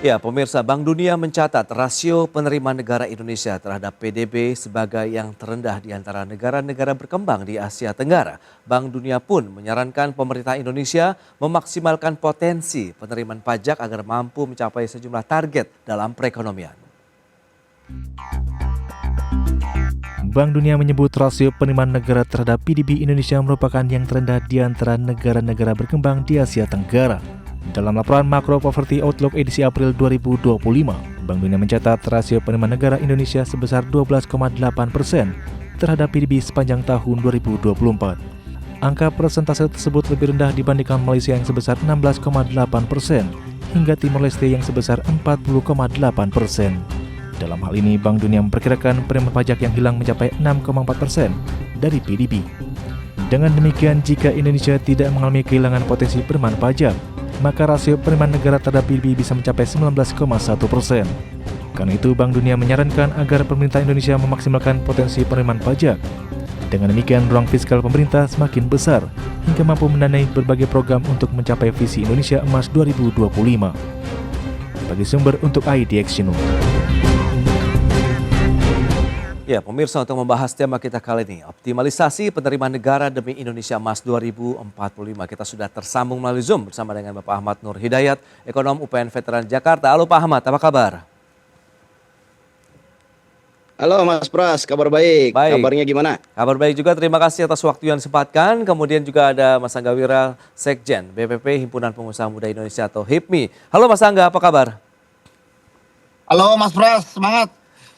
Ya, pemirsa, Bank Dunia mencatat rasio penerimaan negara Indonesia terhadap PDB sebagai yang terendah di antara negara-negara berkembang di Asia Tenggara. Bank Dunia pun menyarankan pemerintah Indonesia memaksimalkan potensi penerimaan pajak agar mampu mencapai sejumlah target dalam perekonomian. Bank Dunia menyebut rasio penerimaan negara terhadap PDB Indonesia merupakan yang terendah di antara negara-negara berkembang di Asia Tenggara. Dalam laporan Macro Poverty Outlook edisi April 2025, Bank Dunia mencatat rasio penerimaan negara Indonesia sebesar 12,8% terhadap PDB sepanjang tahun 2024. Angka persentase tersebut lebih rendah dibandingkan Malaysia yang sebesar 16,8% hingga Timor Leste yang sebesar 40,8%. Dalam hal ini, Bank Dunia memperkirakan penerimaan pajak yang hilang mencapai 6,4% dari PDB. Dengan demikian, jika Indonesia tidak mengalami kehilangan potensi penerimaan pajak, maka rasio penerimaan negara terhadap PDB bisa mencapai 19,1%. Karena itu, Bank Dunia menyarankan agar pemerintah Indonesia memaksimalkan potensi penerimaan pajak. Dengan demikian, ruang fiskal pemerintah semakin besar hingga mampu mendanai berbagai program untuk mencapai visi Indonesia Emas 2025. Bagi sumber untuk IDX News. Ya, pemirsa, untuk membahas tema kita kali ini, optimalisasi penerimaan negara demi Indonesia Emas 2045. Kita sudah tersambung melalui Zoom bersama dengan Bapak Ahmad Nur Hidayat, ekonom UPN Veteran Jakarta. Halo Pak Ahmad, apa kabar? Halo Mas Pras, kabar baik. Kabarnya gimana? Kabar baik juga, terima kasih atas waktu yang disempatkan. Kemudian juga ada Mas Angga Wira, Sekjen BPP Himpunan Pengusaha Muda Indonesia atau HIPMI. Halo Mas Angga, apa kabar? Halo Mas Pras, semangat.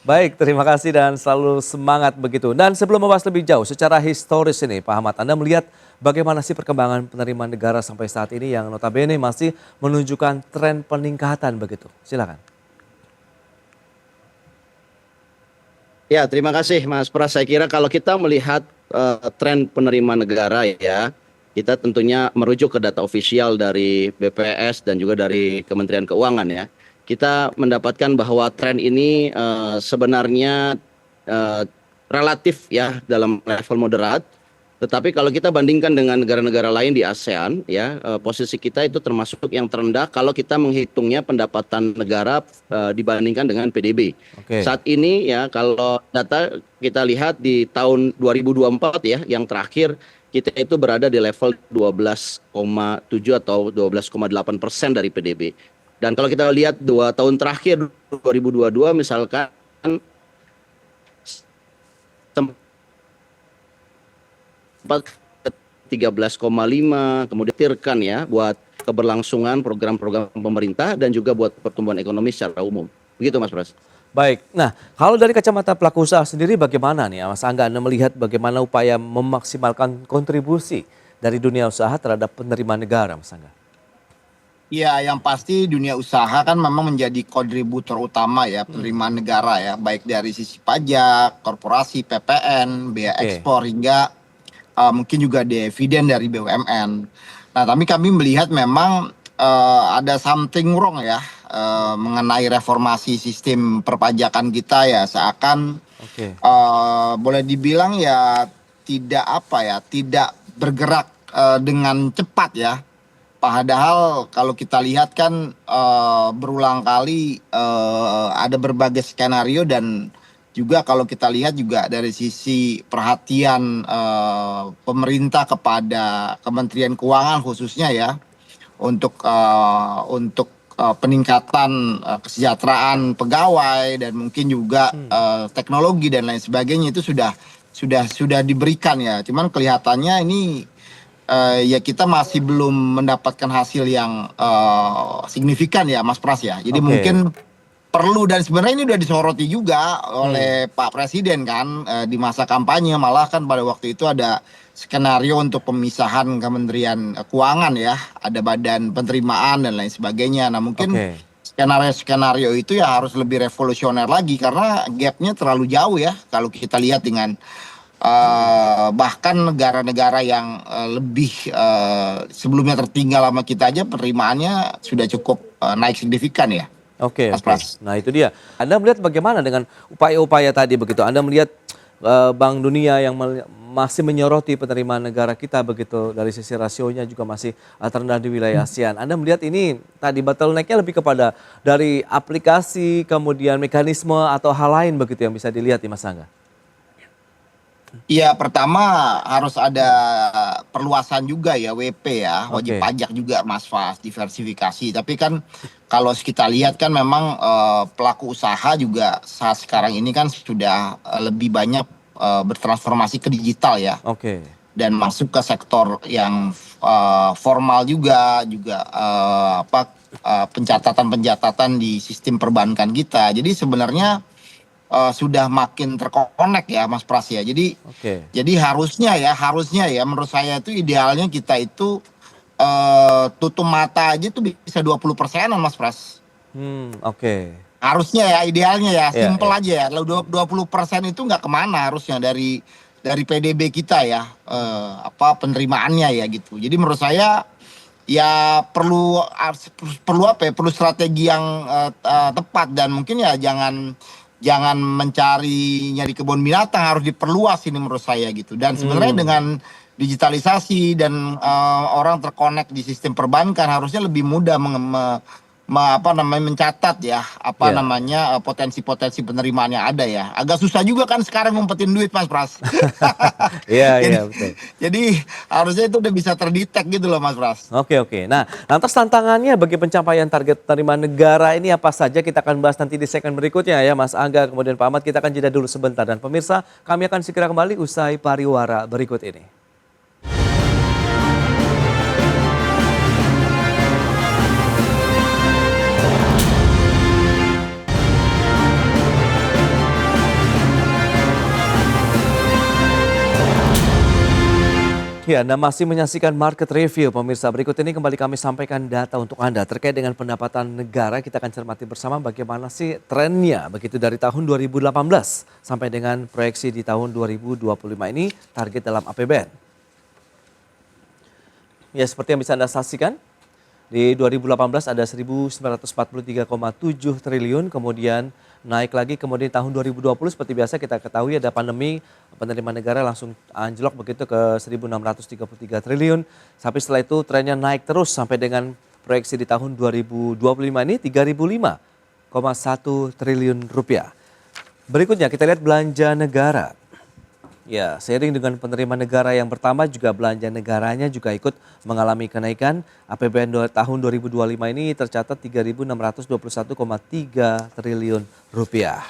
Baik, terima kasih dan selalu semangat begitu. Dan sebelum membahas lebih jauh, secara historis ini Pak Ahmad, Anda melihat bagaimana sih perkembangan penerimaan negara sampai saat ini yang notabene masih menunjukkan tren peningkatan begitu? Silakan. Ya, terima kasih Mas Pras. Saya kira kalau kita melihat tren penerimaan negara ya, kita tentunya merujuk ke data ofisial dari BPS dan juga dari Kementerian Keuangan ya. Kita mendapatkan bahwa tren ini sebenarnya relatif ya dalam level moderat. Tetapi kalau kita bandingkan dengan negara-negara lain di ASEAN ya, posisi kita itu termasuk yang terendah kalau kita menghitungnya pendapatan negara dibandingkan dengan PDB. Saat ini ya kalau data kita lihat di tahun 2024 ya yang terakhir kita itu berada di level 12,7 atau 12,8% dari PDB. Dan kalau kita lihat 2 tahun terakhir 2022 misalkan 13,5, kemudian tirkan ya buat keberlangsungan program-program pemerintah dan juga buat pertumbuhan ekonomi secara umum. Begitu Mas Pras. Baik, nah kalau dari kacamata pelaku usaha sendiri bagaimana nih Mas Angga, Anda melihat bagaimana upaya memaksimalkan kontribusi dari dunia usaha terhadap penerimaan negara Mas Angga? Ya, yang pasti dunia usaha kan memang menjadi kontributor utama ya penerimaan negara ya, baik dari sisi pajak, korporasi, PPN, bea ekspor hingga mungkin juga dividen dari BUMN. Nah, tapi kami melihat memang ada something wrong ya mengenai reformasi sistem perpajakan kita ya, seakan boleh dibilang ya tidak bergerak dengan cepat ya. Padahal kalau kita lihat kan berulang kali ada berbagai skenario dan juga kalau kita lihat juga dari sisi perhatian pemerintah kepada Kementerian Keuangan khususnya ya untuk peningkatan kesejahteraan pegawai dan mungkin juga teknologi dan lain sebagainya itu sudah diberikan ya. Cuman kelihatannya ini ya kita masih belum mendapatkan hasil yang signifikan ya Mas Pras ya. Jadi mungkin perlu, dan sebenarnya ini udah disoroti juga oleh Pak Presiden kan di masa kampanye, malah kan pada waktu itu ada skenario untuk pemisahan Kementerian Keuangan ya, ada badan penerimaan dan lain sebagainya. Nah mungkin skenario itu ya harus lebih revolusioner lagi karena gapnya terlalu jauh ya kalau kita lihat dengan bahkan negara-negara yang lebih sebelumnya tertinggal sama kita aja penerimaannya sudah cukup naik signifikan ya. Nah itu dia. Anda melihat bagaimana dengan upaya-upaya tadi begitu? Anda melihat Bank Dunia yang masih menyoroti penerimaan negara kita begitu dari sisi rasionya juga masih terendah di wilayah ASEAN. Anda melihat ini tadi bottleneck-nya lebih kepada dari aplikasi, kemudian mekanisme atau hal lain begitu yang bisa dilihat di Mas Angga? Iya, pertama harus ada perluasan juga ya WP ya, wajib Oke. pajak juga Mas Fas, diversifikasi. Tapi kan kalau kita lihat kan memang pelaku usaha juga saat sekarang ini kan sudah lebih banyak bertransformasi ke digital ya, Oke. dan masuk ke sektor yang formal juga pencatatan-pencatatan di sistem perbankan kita. Jadi sebenarnya sudah makin terkonek ya Mas Pras ya. Oke. Jadi harusnya ya menurut saya itu idealnya kita itu tutup mata aja tuh bisa 20%-an Mas Pras. Oke. Harusnya ya, idealnya ya, Iya, simple iya. aja ya. Lalu 20% itu nggak kemana harusnya dari PDB kita ya, penerimaannya ya gitu. Jadi menurut saya ya perlu apa ya, perlu strategi yang tepat, dan mungkin ya jangan nyari kebun binatang, harus diperluas ini menurut saya gitu. Dan sebenarnya dengan digitalisasi dan orang terkonek di sistem perbankan, harusnya lebih mudah mencatat ya Iya. potensi-potensi penerimaan yang ada ya. Agak susah juga kan sekarang ngumpetin duit Mas Pras. Iya, jadi iya, betul. jadi harusnya itu udah bisa terdetek gitu loh Mas Pras. Oke, oke. Nah, lantas tantangannya bagi pencapaian target penerimaan negara ini apa saja? Kita akan bahas nanti di segmen berikutnya ya, Mas Angga, kemudian Pak Ahmad. Kita akan jeda dulu sebentar. Dan pemirsa, kami akan segera kembali usai pariwara berikut ini. Ya, Anda masih menyaksikan Market Review. Pemirsa, berikut ini kembali kami sampaikan data untuk Anda terkait dengan pendapatan negara. Kita akan cermati bersama bagaimana sih trennya begitu dari tahun 2018 sampai dengan proyeksi di tahun 2025 ini target dalam APBN. Ya, seperti yang bisa Anda saksikan, di 2018 ada 1.943,7 triliun, kemudian naik lagi, kemudian tahun 2020 seperti biasa kita ketahui ada pandemi, penerimaan negara langsung anjlok begitu ke 1.633 triliun. Tapi setelah itu trennya naik terus sampai dengan proyeksi di tahun 2025 ini 3.005,1 triliun rupiah. Berikutnya kita lihat belanja negara. Ya, seiring dengan penerimaan negara yang bertambah juga belanja negaranya juga ikut mengalami kenaikan. APBN tahun 2025 ini tercatat 3.621,3 triliun rupiah.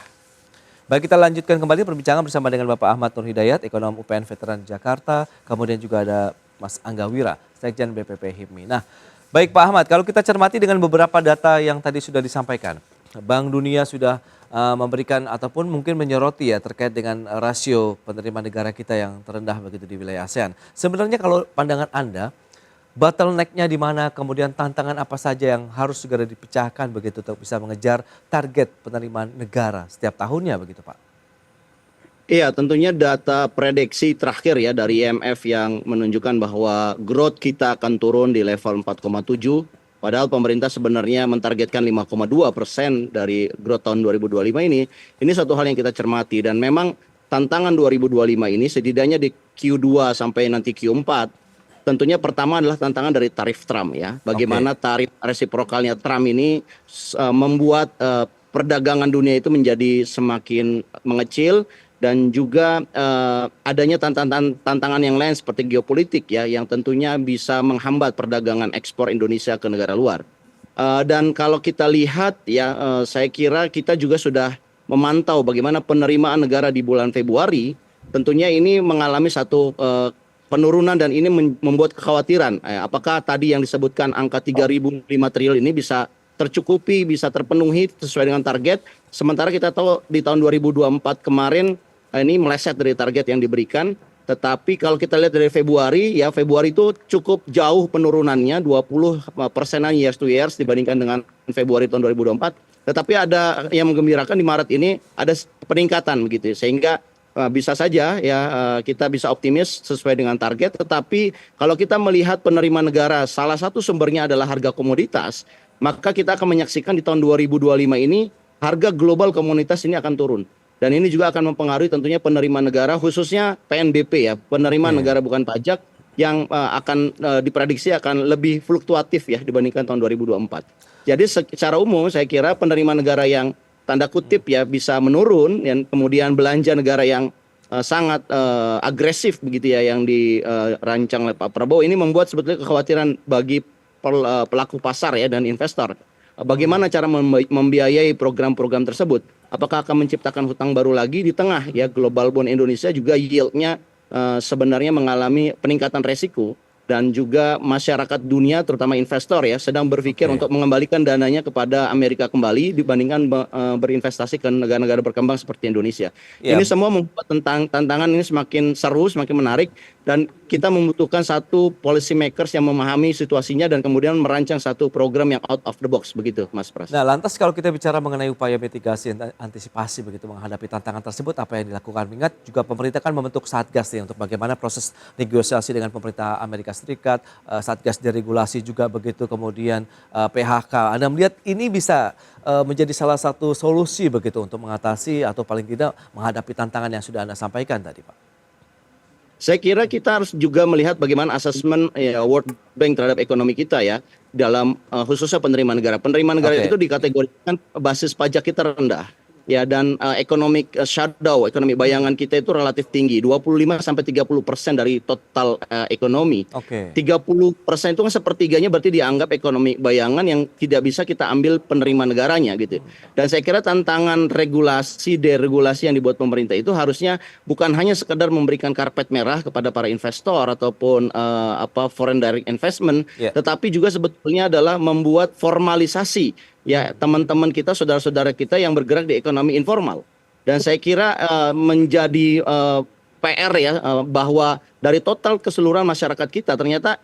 Baik, kita lanjutkan kembali perbincangan bersama dengan Bapak Ahmad Nur Hidayat, ekonom UPN Veteran Jakarta. Kemudian juga ada Mas Angga Wira, Sekjen BPP HIPMI. Nah, baik Pak Ahmad, kalau kita cermati dengan beberapa data yang tadi sudah disampaikan, Bank Dunia sudah memberikan ataupun mungkin menyoroti ya terkait dengan rasio penerimaan negara kita yang terendah begitu di wilayah ASEAN. Sebenarnya kalau pandangan Anda, bottleneck-nya di mana, kemudian tantangan apa saja yang harus segera dipecahkan begitu untuk bisa mengejar target penerimaan negara setiap tahunnya begitu Pak? Iya, tentunya data prediksi terakhir ya dari IMF yang menunjukkan bahwa growth kita akan turun di level 4,7. Padahal pemerintah sebenarnya mentargetkan 5,2% dari growth tahun 2025 ini. Ini satu hal yang kita cermati, dan memang tantangan 2025 ini setidaknya di Q2 sampai nanti Q4. Tentunya pertama adalah tantangan dari tarif Trump ya. Bagaimana tarif resiprokalnya Trump ini membuat perdagangan dunia itu menjadi semakin mengecil, dan juga adanya tantangan yang lain seperti geopolitik ya, yang tentunya bisa menghambat perdagangan ekspor Indonesia ke negara luar. Dan kalau kita lihat ya, saya kira kita juga sudah memantau bagaimana penerimaan negara di bulan Februari. Tentunya ini mengalami satu penurunan, dan ini membuat kekhawatiran. Apakah tadi yang disebutkan angka 3.005 triliun ini bisa tercukupi, bisa terpenuhi sesuai dengan target. Sementara kita tahu di tahun 2024 kemarin ini meleset dari target yang diberikan. Tetapi kalau kita lihat dari Februari, ya Februari itu cukup jauh penurunannya, 20%-an years to years dibandingkan dengan Februari tahun 2024. Tetapi ada yang menggembirakan di Maret ini ada peningkatan begitu, sehingga bisa saja ya kita bisa optimis sesuai dengan target. Tetapi kalau kita melihat penerimaan negara, salah satu sumbernya adalah harga komoditas, maka kita akan menyaksikan di tahun 2025 ini harga global komoditas ini akan turun. Dan ini juga akan mempengaruhi tentunya penerimaan negara, khususnya PNBP ya, penerimaan negara bukan pajak, yang akan diprediksi akan lebih fluktuatif ya dibandingkan tahun 2024. Jadi secara umum saya kira penerimaan negara yang tanda kutip ya bisa menurun, dan kemudian belanja negara yang sangat agresif begitu ya yang dirancang oleh Pak Prabowo, ini membuat sebetulnya kekhawatiran bagi pelaku pasar ya dan investor. Bagaimana cara membiayai program-program tersebut? Apakah akan menciptakan hutang baru lagi di tengah ya global bond Indonesia juga yieldnya sebenarnya mengalami peningkatan resiko, dan juga masyarakat dunia terutama investor ya sedang berpikir untuk mengembalikan dananya kepada Amerika kembali dibandingkan berinvestasi ke negara-negara berkembang seperti Indonesia. Ini semua membuat tantangan ini semakin seru, semakin menarik, dan kita membutuhkan satu policy makers yang memahami situasinya dan kemudian merancang satu program yang out of the box begitu, Mas Pras. Nah, lantas kalau kita bicara mengenai upaya mitigasi dan antisipasi begitu menghadapi tantangan tersebut, apa yang dilakukan? Ingat juga pemerintah kan membentuk Satgas ya untuk bagaimana proses negosiasi dengan pemerintah Amerika Serikat, Satgas deregulasi juga begitu, kemudian PHK. Anda melihat ini bisa menjadi salah satu solusi begitu untuk mengatasi atau paling tidak menghadapi tantangan yang sudah Anda sampaikan tadi, Pak? Saya kira kita harus juga melihat bagaimana asesmen World Bank terhadap ekonomi kita ya, dalam khususnya penerimaan negara. Penerimaan negara itu dikategorikan basis pajak kita rendah. Ya, dan economic shadow, ekonomi bayangan kita itu relatif tinggi, 25-30% dari total ekonomi. 30% itu kan sepertiganya berarti dianggap ekonomi bayangan yang tidak bisa kita ambil penerimaan negaranya gitu. Dan saya kira tantangan regulasi, deregulasi yang dibuat pemerintah itu harusnya bukan hanya sekedar memberikan karpet merah kepada para investor ataupun foreign direct investment, tetapi juga sebetulnya adalah membuat formalisasi ya teman-teman kita, saudara-saudara kita yang bergerak di ekonomi informal. Dan saya kira menjadi PR ya, bahwa dari total keseluruhan masyarakat kita ternyata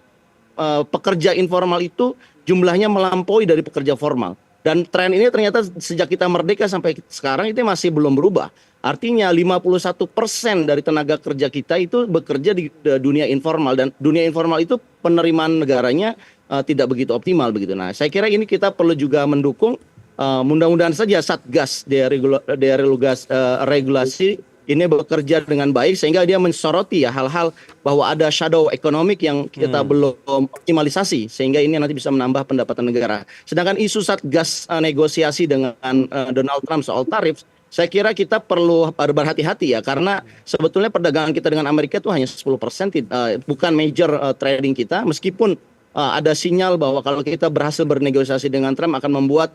pekerja informal itu jumlahnya melampaui dari pekerja formal. Dan tren ini ternyata sejak kita merdeka sampai sekarang itu masih belum berubah. Artinya 51% dari tenaga kerja kita itu bekerja di dunia informal, dan dunia informal itu penerimaan negaranya tidak begitu optimal begitu. Nah, saya kira ini kita perlu juga mendukung, mudah-mudahan saja Satgas regulasi ini bekerja dengan baik sehingga dia mensoroti ya hal-hal bahwa ada shadow economic yang kita belum optimalisasi, sehingga ini nanti bisa menambah pendapatan negara. Sedangkan isu Satgas negosiasi dengan Donald Trump soal tarif, saya kira kita perlu berhati-hati ya, karena sebetulnya perdagangan kita dengan Amerika itu hanya 10%, bukan major trading kita, meskipun ada sinyal bahwa kalau kita berhasil bernegosiasi dengan Trump akan membuat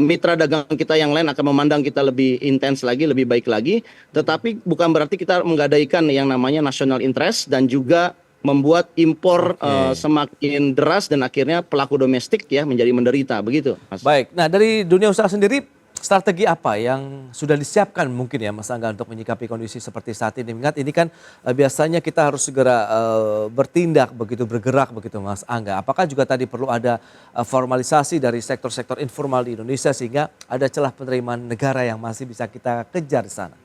mitra dagang kita yang lain akan memandang kita lebih intens lagi, lebih baik lagi. Tetapi bukan berarti kita menggadaikan yang namanya national interest dan juga membuat impor semakin deras dan akhirnya pelaku domestik ya menjadi menderita begitu, Mas. Baik, nah dari dunia usaha sendiri strategi apa yang sudah disiapkan mungkin ya Mas Angga untuk menyikapi kondisi seperti saat ini? Ingat ini kan biasanya kita harus segera bertindak begitu, bergerak begitu Mas Angga. Apakah juga tadi perlu ada formalisasi dari sektor-sektor informal di Indonesia sehingga ada celah penerimaan negara yang masih bisa kita kejar di sana?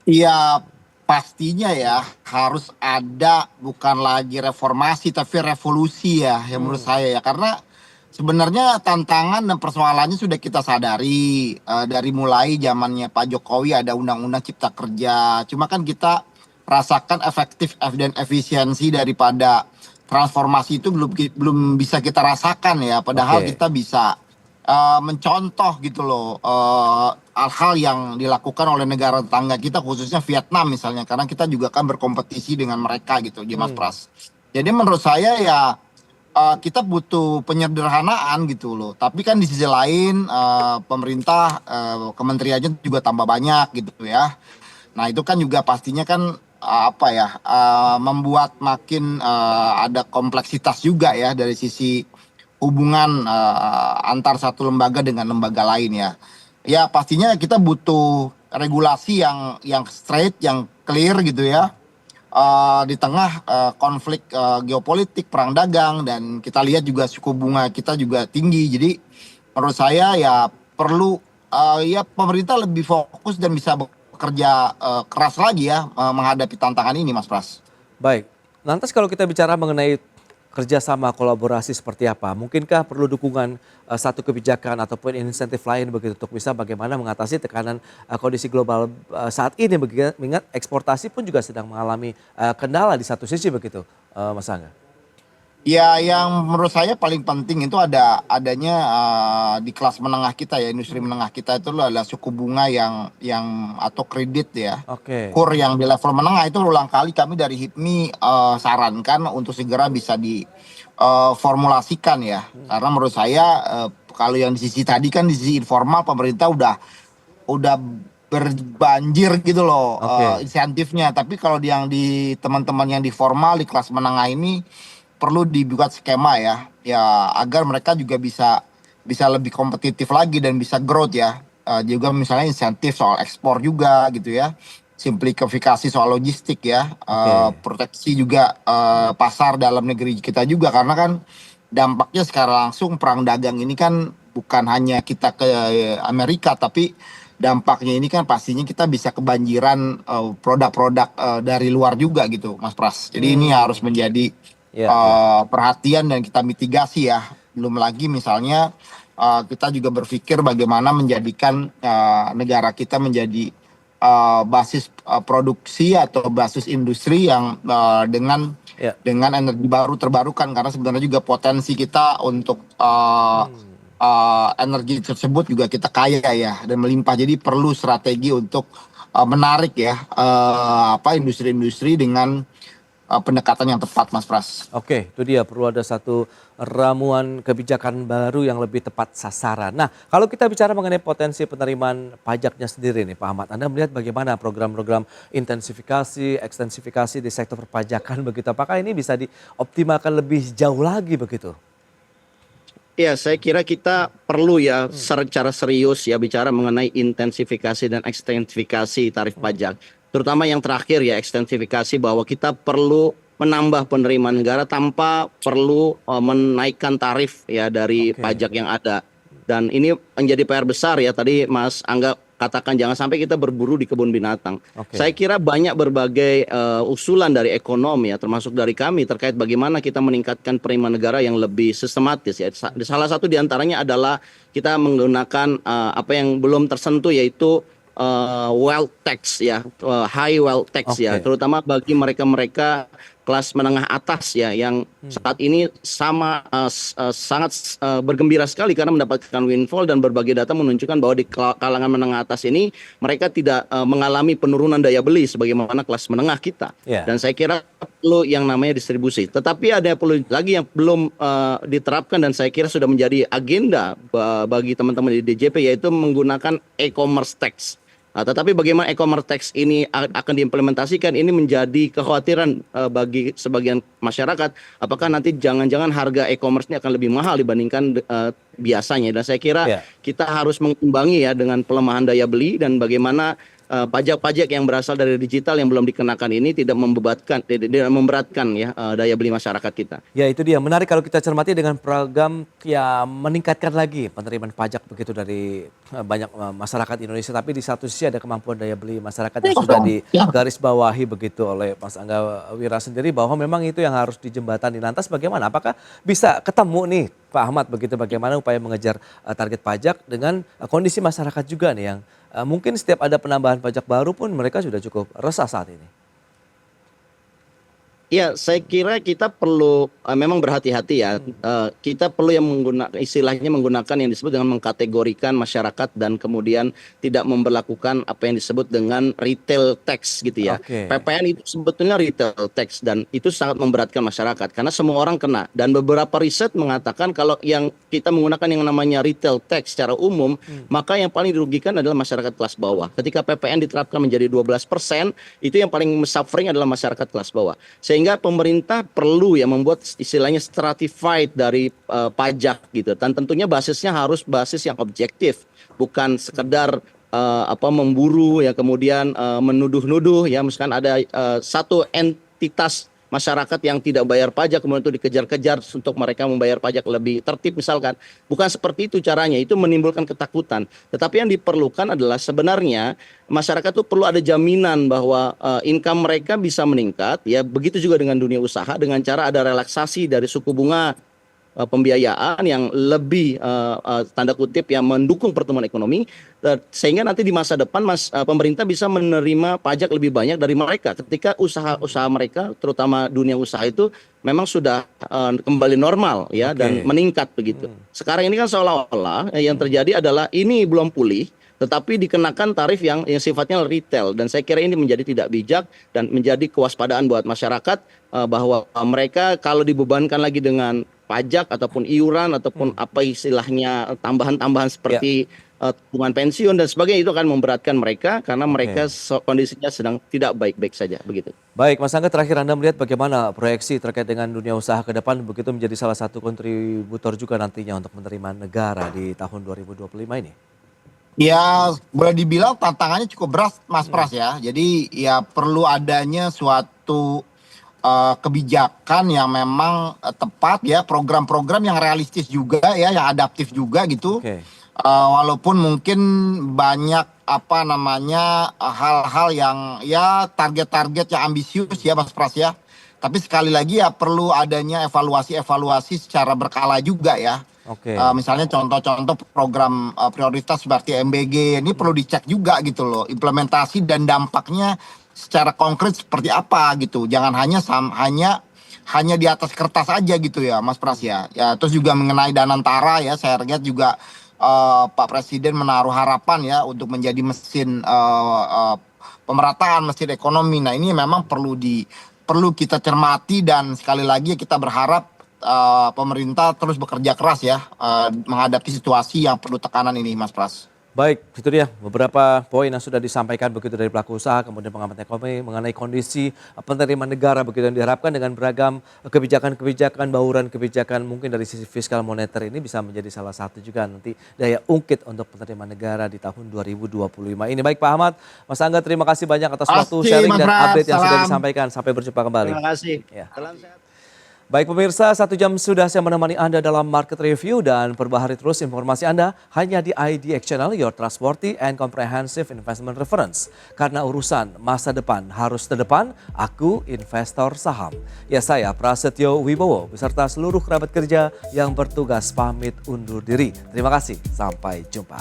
Iya, pastinya ya harus ada bukan lagi reformasi tapi revolusi ya, yang menurut saya ya, karena sebenarnya tantangan dan persoalannya sudah kita sadari dari mulai zamannya Pak Jokowi ada Undang-Undang Cipta Kerja. Cuma kan kita rasakan efektif dan efisiensi daripada transformasi itu belum bisa kita rasakan ya. Padahal kita bisa mencontoh gitu loh hal-hal yang dilakukan oleh negara tetangga kita, khususnya Vietnam misalnya, karena kita juga kan berkompetisi dengan mereka gitu, Mas Pras. Jadi menurut saya ya kita butuh penyederhanaan gitu loh. Tapi kan di sisi lain pemerintah kementeriannya juga tambah banyak gitu ya. Nah itu kan juga pastinya kan membuat makin ada kompleksitas juga ya dari sisi hubungan antar satu lembaga dengan lembaga lain ya. Ya pastinya kita butuh regulasi yang straight, yang clear gitu ya. Di tengah konflik geopolitik, perang dagang, dan kita lihat juga suku bunga kita juga tinggi. Jadi menurut saya ya perlu ya pemerintah lebih fokus dan bisa bekerja keras lagi ya menghadapi tantangan ini, Mas Pras. Baik, lantas kalau kita bicara mengenai kerjasama kolaborasi seperti apa? Mungkinkah perlu dukungan satu kebijakan ataupun insentif lain begitu untuk bisa bagaimana mengatasi tekanan kondisi global saat ini mengingat eksportasi pun juga sedang mengalami kendala di satu sisi begitu, Mas Angga? Ya, yang menurut saya paling penting itu adanya di kelas menengah kita ya, industri menengah kita itu adalah suku bunga yang atau kredit ya, Oke, kur yang di level menengah itu ulang kali kami dari HIPMI sarankan untuk segera bisa diformulasikan ya. Karena menurut saya kalau yang di sisi tadi kan di sisi informal pemerintah udah berbanjir gitu loh oke. insentifnya. Tapi kalau yang di teman-teman yang di formal di kelas menengah ini perlu dibuat skema ya agar mereka juga bisa lebih kompetitif lagi dan bisa growth ya. Juga misalnya insentif soal ekspor juga gitu ya, simplifikasi soal logistik ya, Oke. proteksi juga pasar dalam negeri kita juga, karena kan dampaknya secara langsung perang dagang ini kan bukan hanya kita ke Amerika, tapi dampaknya ini kan pastinya kita bisa kebanjiran produk-produk dari luar juga gitu Mas Pras. Jadi ini harus Hmm, menjadi ya, ya. perhatian dan kita mitigasi ya. Belum lagi misalnya kita juga berpikir bagaimana menjadikan negara kita menjadi basis produksi atau basis industri yang Ya. dengan energi baru terbarukan, karena sebenarnya juga potensi kita untuk Hmm. energi tersebut juga kita kaya ya dan melimpah. Jadi perlu strategi untuk menarik ya industri-industri dengan pendekatan yang tepat Mas Pras. Oke, itu dia perlu ada satu ramuan kebijakan baru yang lebih tepat sasaran. Nah, kalau kita bicara mengenai potensi penerimaan pajaknya sendiri nih Pak Ahmad, Anda melihat bagaimana program-program intensifikasi, ekstensifikasi di sektor perpajakan begitu? Apakah ini bisa dioptimalkan lebih jauh lagi begitu? Ya, saya kira kita perlu ya secara serius ya bicara mengenai intensifikasi dan ekstensifikasi tarif pajak. Terutama yang terakhir ya, ekstensifikasi, bahwa kita perlu menambah penerimaan negara tanpa perlu menaikkan tarif ya dari Oke, pajak yang ada. Dan ini menjadi PR besar ya, tadi Mas Angga katakan jangan sampai kita berburu di kebun binatang. oke. Saya kira banyak berbagai usulan dari ekonom ya, termasuk dari kami terkait bagaimana kita meningkatkan penerimaan negara yang lebih sistematis ya. Salah satu diantaranya adalah kita menggunakan apa yang belum tersentuh, yaitu wealth tax ya, high wealth tax ya, Oke. terutama bagi mereka-mereka kelas menengah atas ya, yang saat ini sangat bergembira sekali karena mendapatkan windfall, dan berbagai data menunjukkan bahwa di kalangan menengah atas ini mereka tidak mengalami penurunan daya beli sebagaimana kelas menengah kita. Ya. Dan saya kira perlu yang namanya distribusi. Tetapi ada perlu lagi yang belum diterapkan dan saya kira sudah menjadi agenda bagi teman-teman di DJP, yaitu menggunakan e-commerce tax. Tetapi bagaimana e-commerce tax ini akan diimplementasikan, ini menjadi kekhawatiran bagi sebagian masyarakat. Apakah nanti jangan-jangan harga e-commerce ini akan lebih mahal dibandingkan biasanya. Dan saya kira Ya. kita harus mengimbangi ya dengan pelemahan daya beli, dan bagaimana pajak-pajak yang berasal dari digital yang belum dikenakan ini tidak memberatkan ya daya beli masyarakat kita. Ya itu dia, menarik kalau kita cermati dengan program ya meningkatkan lagi penerimaan pajak begitu dari banyak masyarakat Indonesia. Tapi di satu sisi ada kemampuan daya beli masyarakat yang sudah digarisbawahi begitu oleh Mas Angga Wira sendiri, bahwa memang itu yang harus dijembatani. Lantas bagaimana? Apakah bisa ketemu nih Pak Ahmad begitu, bagaimana upaya mengejar target pajak dengan kondisi masyarakat juga nih yang mungkin setiap ada penambahan pajak baru pun mereka sudah cukup resah saat ini. Ya, saya kira kita perlu memang berhati-hati ya. Kita perlu yang menggunakan yang disebut dengan mengkategorikan masyarakat, dan kemudian tidak memberlakukan apa yang disebut dengan retail tax gitu ya. Oke. PPN itu sebetulnya retail tax, dan itu sangat memberatkan masyarakat karena semua orang kena. Dan beberapa riset mengatakan kalau yang kita menggunakan yang namanya retail tax secara umum, maka yang paling dirugikan adalah masyarakat kelas bawah. Ketika PPN diterapkan menjadi 12%, itu yang paling suffering adalah masyarakat kelas bawah. Sehingga pemerintah perlu ya membuat istilahnya stratified dari pajak gitu, dan tentunya basisnya harus basis yang objektif, bukan sekedar memburu ya, kemudian menuduh-nuduh ya, misalkan ada satu entitas masyarakat yang tidak bayar pajak kemudian itu dikejar-kejar untuk mereka membayar pajak lebih tertib misalkan. Bukan seperti itu caranya, itu menimbulkan ketakutan. Tetapi yang diperlukan adalah sebenarnya masyarakat itu perlu ada jaminan bahwa income mereka bisa meningkat, ya begitu juga dengan dunia usaha dengan cara ada relaksasi dari suku bunga pembiayaan yang lebih tanda kutip yang mendukung pertumbuhan ekonomi sehingga nanti di masa depan pemerintah bisa menerima pajak lebih banyak dari mereka ketika usaha-usaha mereka terutama dunia usaha itu memang sudah kembali normal ya dan meningkat begitu. Sekarang ini kan seolah-olah yang terjadi adalah ini belum pulih tetapi dikenakan tarif yang sifatnya retail dan saya kira ini menjadi tidak bijak dan menjadi kewaspadaan buat masyarakat bahwa mereka kalau dibebankan lagi dengan pajak ataupun iuran ataupun apa istilahnya tambahan-tambahan seperti tabungan pensiun dan sebagainya itu akan memberatkan mereka karena mereka kondisinya sedang tidak baik-baik saja begitu. Baik, Mas Angga, terakhir Anda melihat bagaimana proyeksi terkait dengan dunia usaha ke depan begitu menjadi salah satu kontributor juga nantinya untuk penerimaan negara di tahun 2025 ini? Ya, boleh dibilang tantangannya cukup berat, Mas Pras ya. Jadi ya perlu adanya suatu kebijakan yang memang tepat ya, program-program yang realistis juga ya, yang adaptif juga gitu. Walaupun mungkin banyak hal-hal yang ya target-target yang ambisius ya Mas Pras ya. Tapi sekali lagi ya perlu adanya evaluasi secara berkala juga ya. Misalnya contoh-contoh program prioritas seperti MBG ini perlu dicek juga gitu loh, implementasi dan dampaknya secara konkret seperti apa gitu. Jangan hanya di atas kertas aja gitu ya Mas Pras ya. Ya terus juga mengenai Danantara ya, saya lihat juga Pak Presiden menaruh harapan ya untuk menjadi mesin pemerataan, mesin ekonomi. Nah, ini memang perlu kita cermati dan sekali lagi kita berharap pemerintah terus bekerja keras ya menghadapi situasi yang perlu tekanan ini Mas Pras. Baik, itu dia beberapa poin yang sudah disampaikan begitu dari pelaku usaha, kemudian pengamat ekonomi mengenai kondisi penerimaan negara begitu yang diharapkan dengan beragam kebijakan-kebijakan, bauran kebijakan mungkin dari sisi fiskal moneter ini bisa menjadi salah satu juga nanti daya ungkit untuk penerimaan negara di tahun 2025 ini. Baik Pak Ahmad, Mas Angga terima kasih banyak atas waktu sharing dan update yang sudah disampaikan. Sampai berjumpa kembali. Terima kasih. Ya. Salam sehat. Baik pemirsa, 1 jam sudah saya menemani Anda dalam Market Review dan perbaharui terus informasi Anda hanya di IDX Channel, your trustworthy and comprehensive investment reference. Karena urusan masa depan harus terdepan, aku investor saham. Ya saya Prasetyo Wibowo beserta seluruh kerabat kerja yang bertugas pamit undur diri. Terima kasih, sampai jumpa.